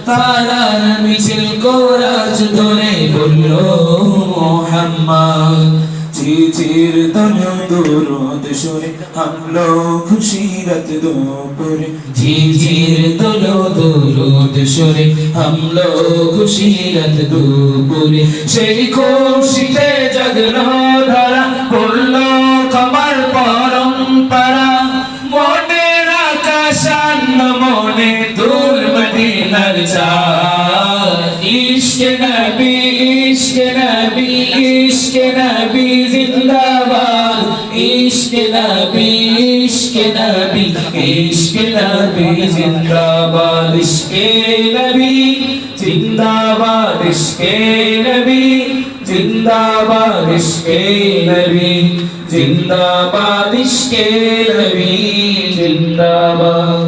তারার মিছিল কোরাজ ধরে বলল মুহাম্মদ ঝিঝির দোলো দুরুদ সুরে হামলো খুশি রাত দুপুরে ঝিঝির দোলো দুরুদ সুরে হামলো খুশি রাত দুপুরে সেই খুশিতে জাগলো ধারা পড়লো কমর পরম্পরা মনের আকাশান্ন মনে দূর মদিনার চাঁদ ইশকে নবী ইশকে নবী ইশকে নবী জিন্দাবাদ ইশকে নবী ইশকে নবী ইশকে নবী জিন্দাবাদ ইশকে নবী জিন্দাবাদ ইশকে নবী জিন্দাবাদ ইশকে নবী জিন্দাবাদ ইশকে নবী জিন্দাবাদ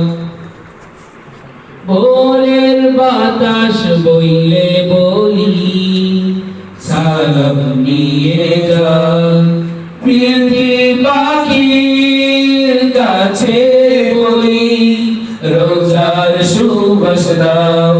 ভোরের বাতাস বইলে বলি সালাম নিয়ে যা প্রীতি পাখির কাছে বলি রোজার সুবাস দাও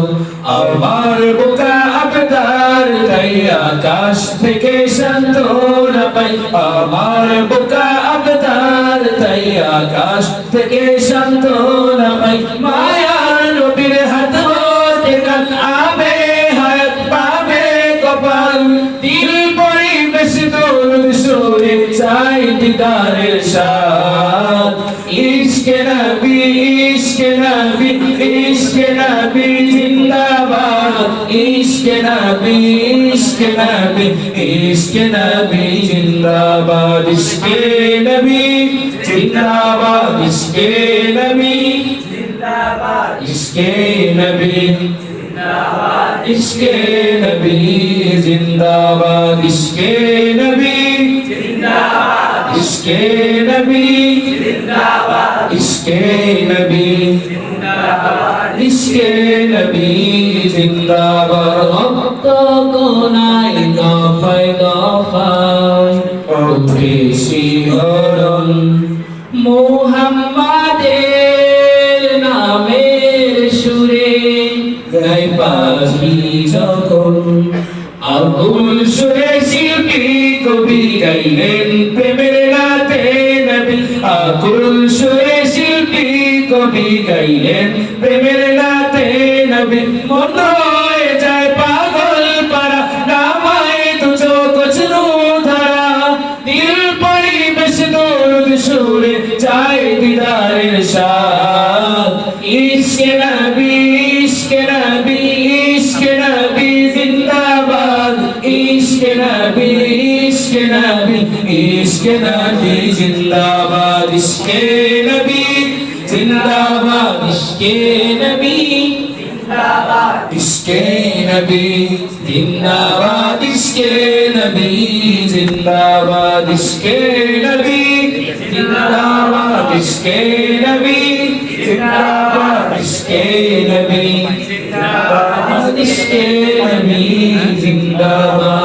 আমার বুকা আবদার তাই আকাশ থেকে সান্ত্বনা পাই আমার বুকা আবদার তাই আকাশ থেকে সান্ত্বনা পাই মায়ার নবীর হাত ধরে কাল আবে হায়াত পাবে কপাল দিল পরিবেশ দোল সুরে চাই দিদারের স্বাদ ইশকে নবী ইশকে নবী ইশকে নবী জিন্দাবাদ ইশকে নবী ইশকে নবী ইশকে নবী জিন্দাবাদ ইশকে নবী জিন্দাবাদ ইশকে নবী জিন্দাবাদ ইশকে নবী জিন্দাবাদ ইশকে নবী জিন্দাবাদ ইশকে নবী জিন্দাবাদ ইশকে নবী জিন্দাবাদ ইশকে নবী জিন্দাবাদ ইশকে নবী জিন্দাবাদ ভক্ত কোনায় দফায় দফায় ওঠে শিহরণ মুহাম্মাদের নামের সুরে গায় পাখি যখন আকুল সুরে শিল্পী কবি গাইলেন প্রেমের রাতে নবী আকুল সুরে শিল্পী কবি গাইলেন প্রেমের রাতে নবী মন হয়ে যায় পাগল পারা নামায় দু চোখ ঝরু ধারা দিল পরিবেশ দরুদ সুরে চাই দিদারের স্বাদ ইশকে নবী ইশকে নবী ইশকে নবী জিন্দাবাদ ইশকে নবী ইশকে নবী ইশকে নবী জিন্দাবাদ ইশকে নবী জিন্দাবাদ ইশকে নবী জিন্দাবাদ ইশকে নবী জিন্দাবাদ ইশকে নবী জিন্দাবাদ ইশকে নবী জিন্দাবাদ ইশকে নবী জিন্দাবাদ ইশকে নবী জিন্দাবাদ ইশকে নবী জিন্দাবাদ